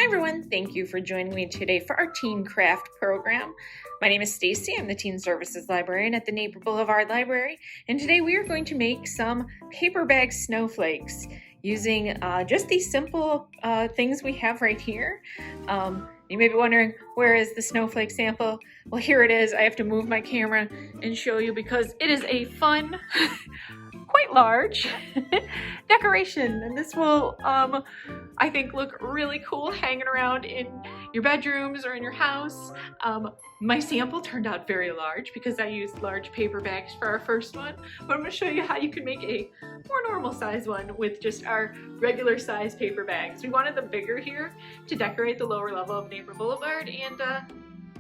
everyone, thank you for joining me today for our Teen Craft program. My name is Stacy. I'm the Teen Services Librarian at the Neighbor Boulevard Library, and today we are going to make some paper bag snowflakes using just these simple things we have right here. You may be wondering, where is the snowflake sample? Well, here it is. I have to move my camera and show you because it is a fun, quite large decoration, and this will I think look really cool hanging around in your bedrooms or in your house. My sample turned out very large because I used large paper bags for our first one, but I'm going to show you how you can make a more normal size one with just our regular size paper bags. We wanted them bigger here to decorate the lower level of Neighbor Boulevard, and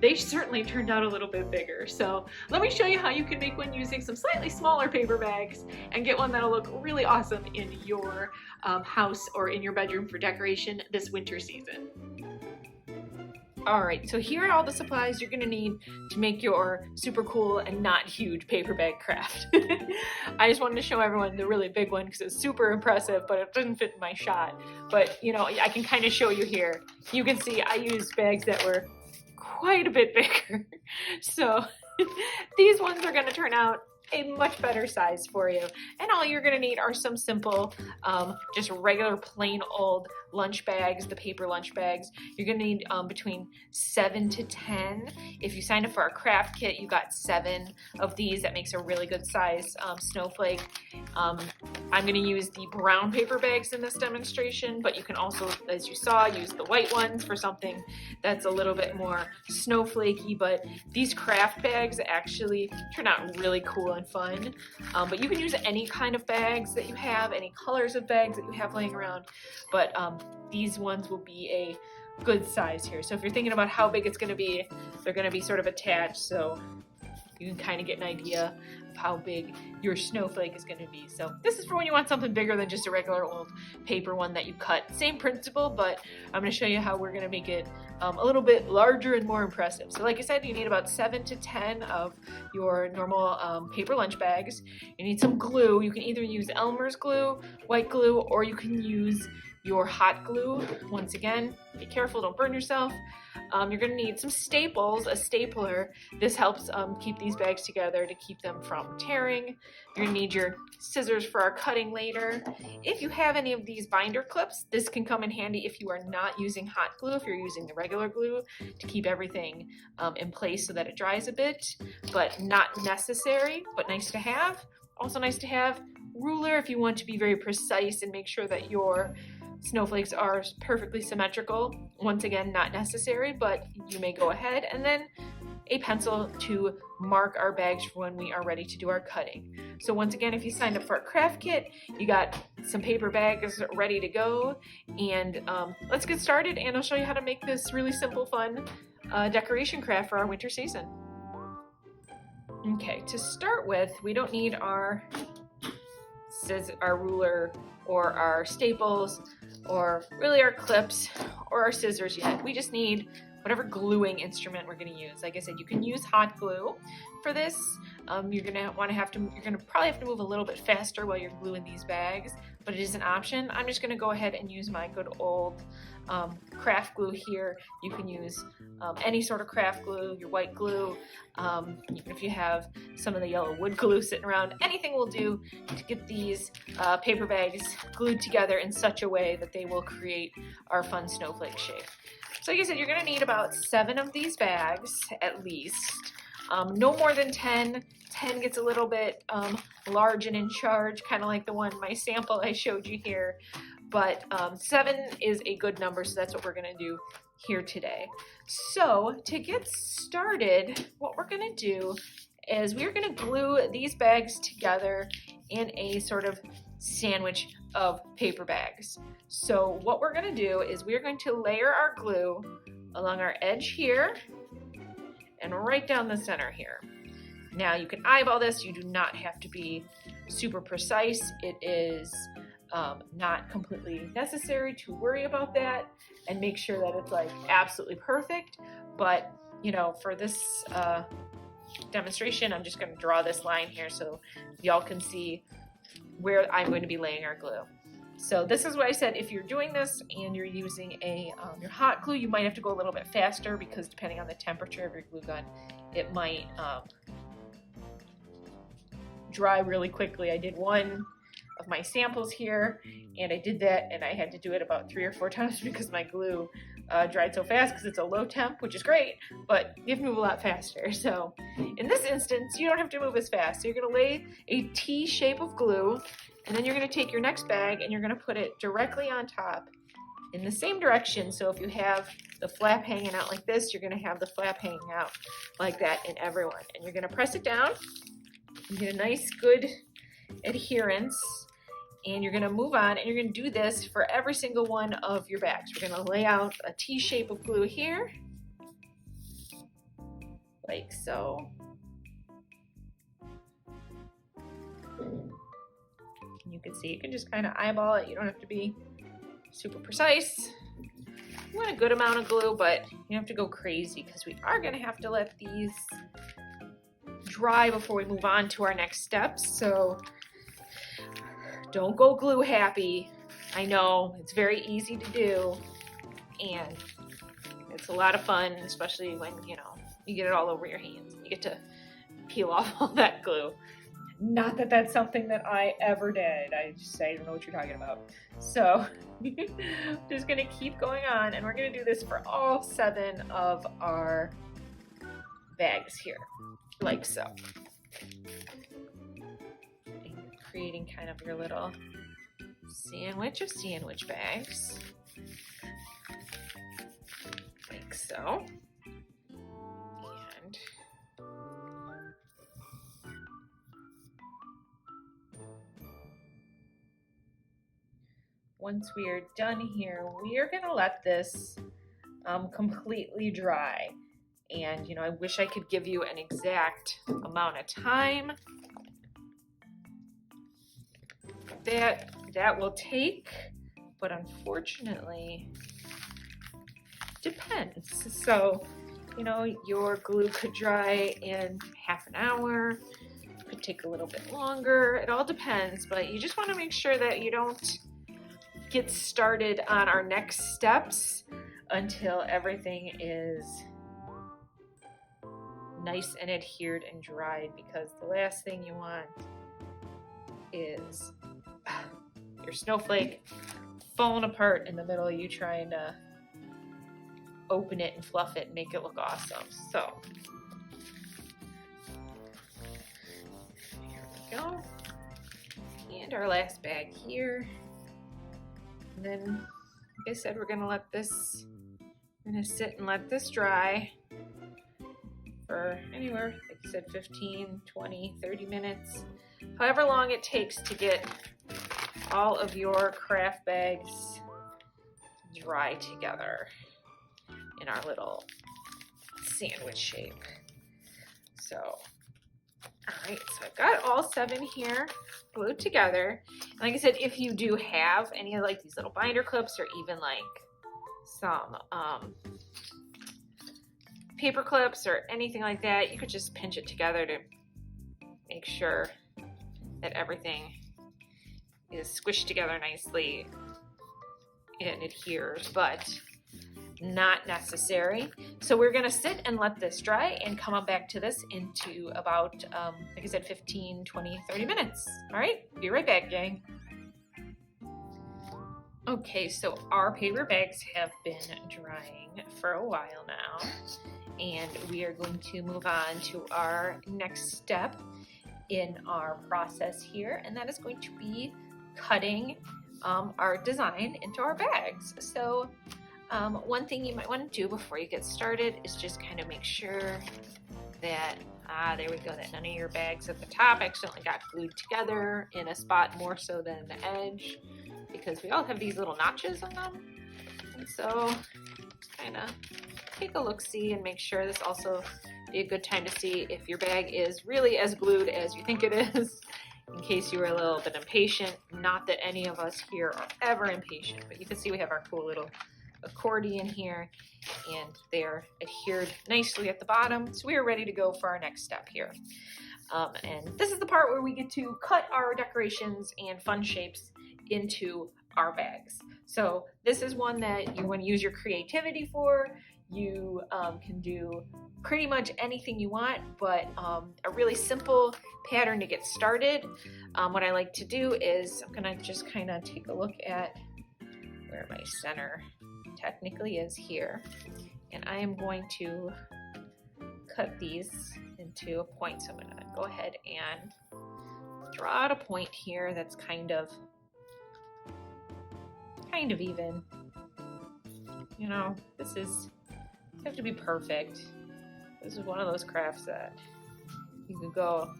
they certainly turned out a little bit bigger. So let me show you how you can make one using some slightly smaller paper bags and get one that'll look really awesome in your house or in your bedroom for decoration this winter season. All right, so here are all the supplies you're gonna need to make your super cool and not huge paper bag craft. I just wanted to show everyone the really big one because it's super impressive, but it doesn't fit in my shot. But you know, I can kind of show you here. You can see I used bags that were quite a bit bigger. So these ones are gonna turn out a much better size for you. And all you're gonna need are some simple, just regular plain old lunch bags, the paper lunch bags. You're gonna need between 7 to 10. If you signed up for our craft kit, you got 7 of these. That makes a really good size snowflake. I'm gonna use the brown paper bags in this demonstration, but you can also, as you saw, use the white ones for something that's a little bit more snowflakey. But these craft bags actually turn out really cool and fun. But you can use any kind of bags that you have, any colors of bags that you have laying around. But these ones will be a good size here. So if you're thinking about how big it's going to be, they're going to be sort of attached, so you can kind of get an idea of how big your snowflake is going to be. So this is for when you want something bigger than just a regular old paper one that you cut. Same principle, but I'm going to show you how we're going to make it a little bit larger and more impressive. So like I said, you need about 7 to 10 of your normal paper lunch bags. You need some glue. You can either use Elmer's glue, white glue, or you can use your hot glue. Once again, be careful, don't burn yourself. You're going to need some staples, a stapler. This helps keep these bags together to keep them from tearing. You're going to need your scissors for our cutting later. If you have any of these binder clips, this can come in handy if you are not using hot glue, if you're using the regular glue to keep everything in place so that it dries a bit, but not necessary, but nice to have. Also nice to have ruler if you want to be very precise and make sure that your snowflakes are perfectly symmetrical. Once again, not necessary, but you may go ahead. And then a pencil to mark our bags for when we are ready to do our cutting. So once again, if you signed up for a craft kit, you got some paper bags ready to go. And let's get started, and I'll show you how to make this really simple, fun decoration craft for our winter season. Okay, to start with, we don't need our ruler or our staples or really our clips or our scissors yet. We just need whatever gluing instrument we're going to use. Like I said, you can use hot glue for this. You're going to probably have to move a little bit faster while you're gluing these bags, but it is an option. I'm just going to go ahead and use my good old craft glue here. You can use any sort of craft glue, your white glue, even if you have some of the yellow wood glue sitting around. Anything will do to get these paper bags glued together in such a way that they will create our fun snowflake shape. So like I said, you're going to need about 7 of these bags at least. No more than 10. 10 gets a little bit large and in charge, kind of like the one, my sample I showed you here. But 7 is a good number, so that's what we're going to do here today. So to get started, what we're going to do is we're going to glue these bags together in a sort of sandwich of paper bags. So what we're going to do is we're going to layer our glue along our edge here and right down the center here. Now you can eyeball this. You do not have to be super precise. It is not completely necessary to worry about that and make sure that it's like absolutely perfect. But you know, for this demonstration, I'm just going to draw this line here so y'all can see where I'm going to be laying our glue. So this is what I said, if you're doing this and you're using your hot glue, you might have to go a little bit faster because depending on the temperature of your glue gun, it might dry really quickly. I did one of my samples here and I did that and I had to do it about 3 or 4 times because my glue dried so fast because it's a low temp, which is great, but you have to move a lot faster. So in this instance, you don't have to move as fast. So you're gonna lay a T shape of glue and then you're gonna take your next bag and you're gonna put it directly on top in the same direction. So if you have the flap hanging out like this, you're gonna have the flap hanging out like that in every one. And you're gonna press it down. You get a nice, good adherence. And you're gonna move on and you're gonna do this for every single one of your bags. We're gonna lay out a T shape of glue here, like so. You can see, you can just kind of eyeball it. You don't have to be super precise. You want a good amount of glue, but you don't have to go crazy because we are gonna have to let these dry before we move on to our next steps. So don't go glue happy. I know it's very easy to do and it's a lot of fun, especially when you get it all over your hands. You get to peel off all that glue. Not that that's something that I ever did. I don't know what you're talking about. So just gonna keep going on and we're gonna do this for all 7 of our bags here, like so. Creating kind of your little sandwich of sandwich bags, like so. And once we are done here, we are gonna let this completely dry. And I wish I could give you an exact amount of time that will take, but unfortunately depends. So your glue could dry in half an hour, could take a little bit longer. It all depends, but you just want to make sure that you don't get started on our next steps until everything is nice and adhered and dried, because the last thing you want is your snowflake falling apart in the middle of you trying to open it and fluff it and make it look awesome. So here we go. And our last bag here. And then, like I said, we're gonna sit and let this dry for anywhere, like you said, 15, 20, 30 minutes, however long it takes to get all of your craft bags dry together in our little sandwich shape. So, all right, so I've got all 7 here glued together. And like I said, if you do have any of like these little binder clips or even like some paper clips or anything like that, you could just pinch it together to make sure that everything is squished together nicely and adheres, but not necessary. So we're gonna sit and let this dry and come on back to this into about, like I said, 15, 20, 30 minutes. All right, be right back, gang. Okay, so our paper bags have been drying for a while now, and we are going to move on to our next step in our process here, and that is going to be cutting our design into our bags. So one thing you might want to do before you get started is just kind of make sure that, there we go, that none of your bags at the top accidentally got glued together in a spot more so than the edge, because we all have these little notches on them. And so just kind of take a look-see and make sure. This also be a good time to see if your bag is really as glued as you think it is, in case you were a little bit impatient. Not that any of us here are ever impatient, but you can see we have our cool little accordion here, and they're adhered nicely at the bottom. So we are ready to go for our next step here. And this is the part where we get to cut our decorations and fun shapes into our bags. So this is one that you want to use your creativity for. You can do pretty much anything you want, but a really simple pattern to get started. What I like to do is I'm gonna just kind of take a look at where my center technically is here, and I am going to cut these into a point. So I'm gonna go ahead and draw out a point here that's kind of even. You know, this is, you have to be perfect. This is one of those crafts that you can go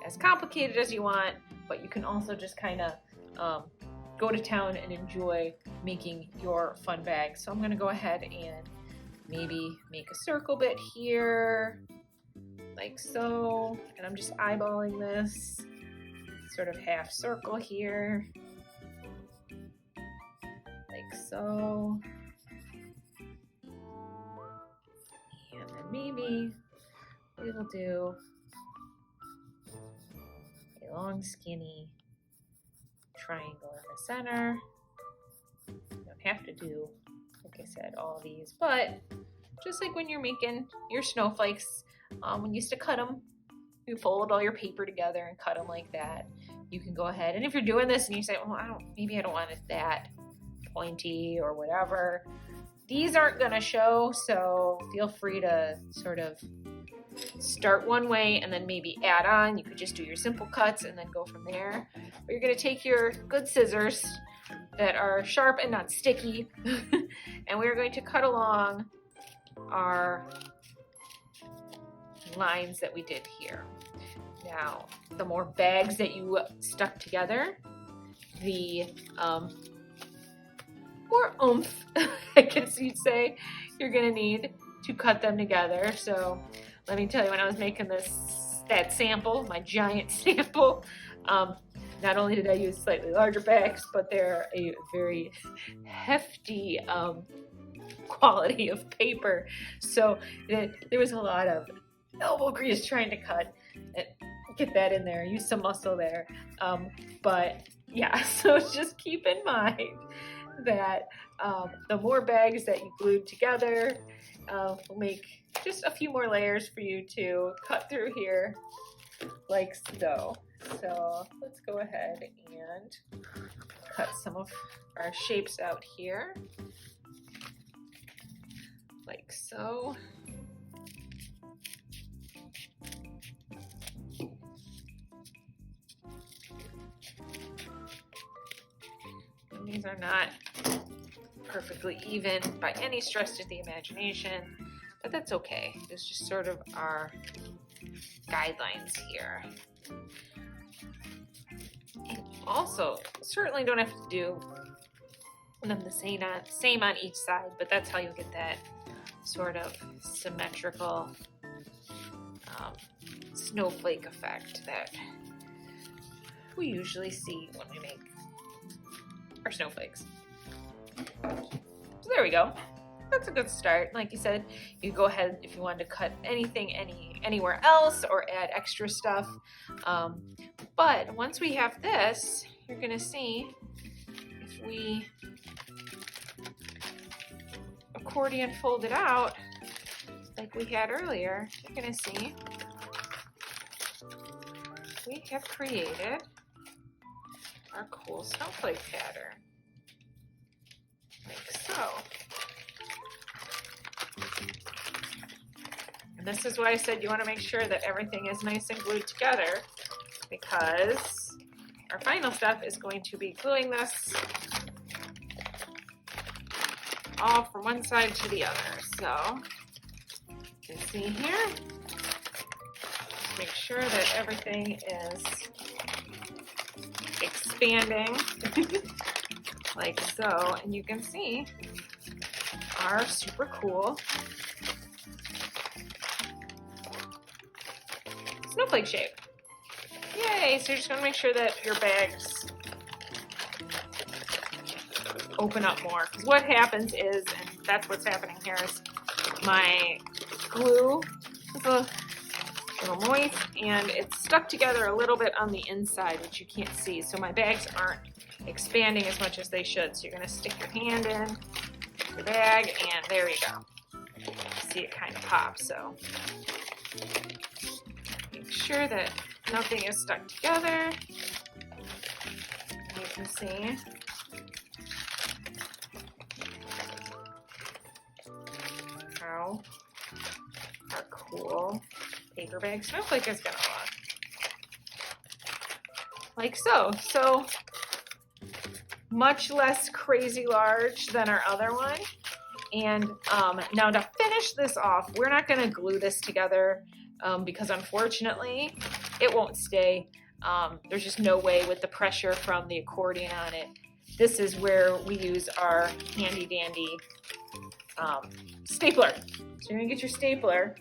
as complicated as you want, but you can also just kind of go to town and enjoy making your fun bag. So I'm gonna go ahead and maybe make a circle bit here, like so, and I'm just eyeballing this sort of half circle here, like so. And then maybe we will do a long skinny triangle in the center. You don't have to do, like I said, all these, but just like when you're making your snowflakes, when you used to cut them, you fold all your paper together and cut them like that. You can go ahead, and if you're doing this and you say, well, maybe I don't want it that pointy or whatever, these aren't gonna show, so feel free to sort of start one way and then maybe add on. You could just do your simple cuts and then go from there. But you're gonna take your good scissors that are sharp and not sticky, and we're going to cut along our lines that we did here. Now, the more bags that you stuck together, the more oomph, I guess you'd say, you're gonna need to cut them together. So let me tell you, when I was making that sample, my giant sample, not only did I use slightly larger bags, but they're a very hefty quality of paper. So there was a lot of elbow grease trying to cut and get that in there, use some muscle there. But yeah, so just keep in mind that the more bags that you glued together will make just a few more layers for you to cut through here, like so. So let's go ahead and cut some of our shapes out here, like so. And these are not perfectly even by any stretch of the imagination, but that's okay. It's just sort of our guidelines here. And also, certainly don't have to do them the same on each side, but that's how you get that sort of symmetrical snowflake effect that we usually see when we make our snowflakes. So there we go. That's a good start. Like you said, you go ahead if you wanted to cut anything anywhere else or add extra stuff. But once we have this, you're gonna see if we accordion fold it out like we had earlier, you're gonna see we have created our cool snowflake pattern, like so. And this is why I said you want to make sure that everything is nice and glued together, because our final step is going to be gluing this all from one side to the other. So you can see here, make sure that everything is expanding like so, and you can see our super cool snowflake shape. Yay! So you're just going to make sure that your bags open up more, because what happens is, and that's what's happening here, is my glue is a little moist, and it's stuck together a little bit on the inside, which you can't see. So my bags aren't expanding as much as they should. So you're gonna stick your hand in your bag, and there you go. See, it kind of pops. So make sure that nothing is stuck together. You can see. How our cool paper bag snowflake is gonna look. Like so. So much less crazy large than our other one. And now to finish this off, we're not gonna glue this together because unfortunately it won't stay. There's just no way with the pressure from the accordion on it. This is where we use our handy dandy stapler. So you're gonna get your stapler.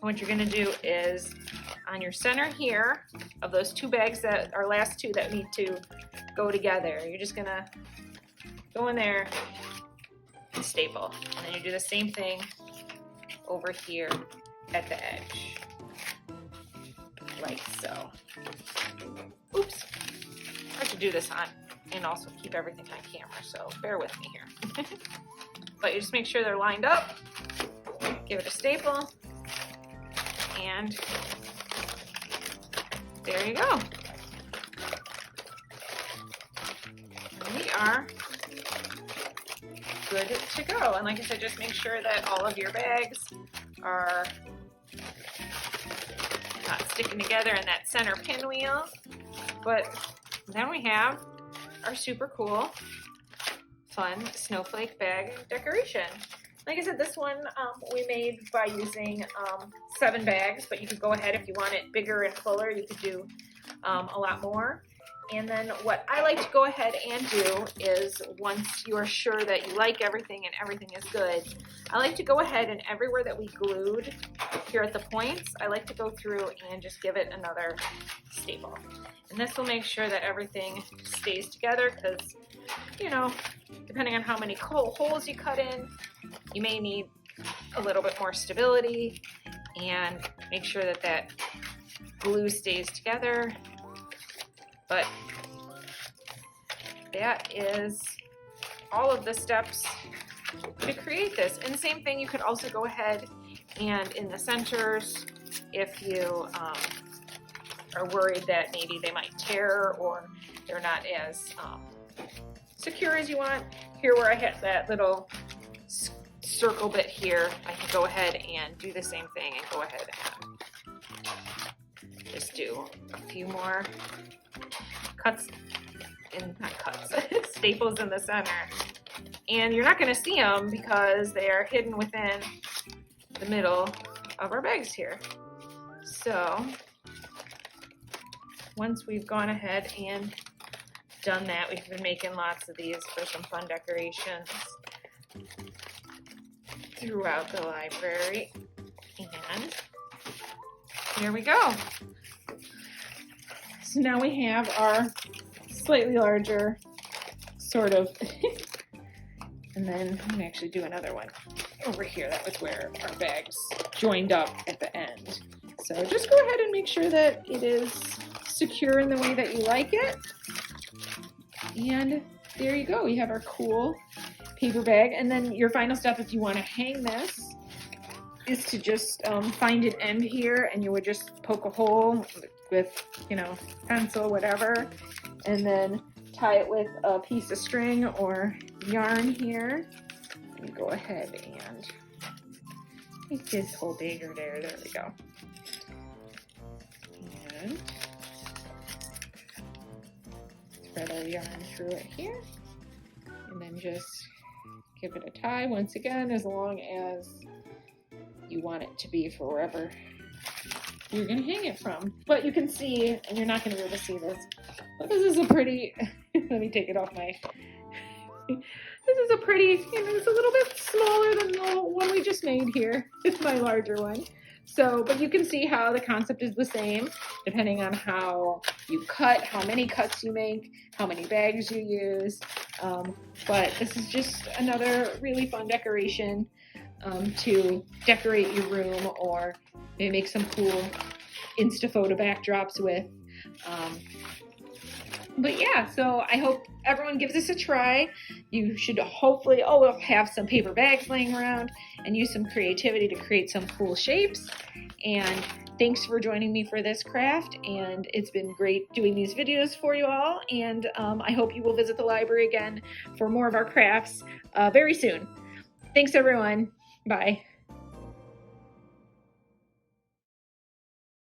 What you're gonna do is on your center here of those two bags, that our last two that need to go together, you're just gonna go in there and staple. And then you do the same thing over here at the edge, like so. Oops, I have to do this on and also keep everything on camera, so bear with me here. But you just make sure they're lined up, give it a staple, and there you go. And we are good to go. And like I said, just make sure that all of your bags are not sticking together in that center pinwheel. But then we have our super cool, fun snowflake bag decoration. Like I said, this one we made by using 7 bags, but you could go ahead if you want it bigger and fuller, you could do a lot more. And then what I like to go ahead and do is, once you are sure that you like everything and everything is good, I like to go ahead and everywhere that we glued here at the points, I like to go through and just give it another staple. And this will make sure that everything stays together because, you know, depending on how many holes you cut in, you may need a little bit more stability, and make sure that that glue stays together. But that is all of the steps to create this. And same thing, you could also go ahead and in the centers, if you are worried that maybe they might tear or they're not as secure as you want, here where I hit that little circle bit here, I can go ahead and do the same thing and go ahead and just do a few more cuts, not cuts, staples in the center. And you're not going to see them because they are hidden within the middle of our bags here. So once we've gone ahead and done that, we've been making lots of these for some fun decorations throughout the library. And here we go. So now we have our slightly larger sort of, and then I'm gonna actually do another one over here. That was where our bags joined up at the end. So just go ahead and make sure that it is secure in the way that you like it. And there you go. We have our cool paper bag. And then your final step, if you want to hang this, is to just find an end here, and you would just poke a hole with, you know, pencil, whatever, and then tie it with a piece of string or yarn here. And go ahead and make this hole bigger there. There we go. And spread our yarn through it here, and then just give it a tie once again, as long as you want it to be for wherever you're going to hang it from. But you can see, and you're not going to be able to see this, but this is a pretty, let me take it off my, this is a pretty, you know, it's a little bit smaller than the one we just made here. It's my larger one. So, but you can see how the concept is the same, depending on how you cut, how many cuts you make, how many bags you use. But this is just another really fun decoration to decorate your room, or maybe make some cool Insta photo backdrops with. But yeah, so I hope everyone gives this a try. You should hopefully have some paper bags laying around and use some creativity to create some cool shapes. And thanks for joining me for this craft, and it's been great doing these videos for you all, and I hope you will visit the library again for more of our crafts very soon. Thanks everyone. Bye.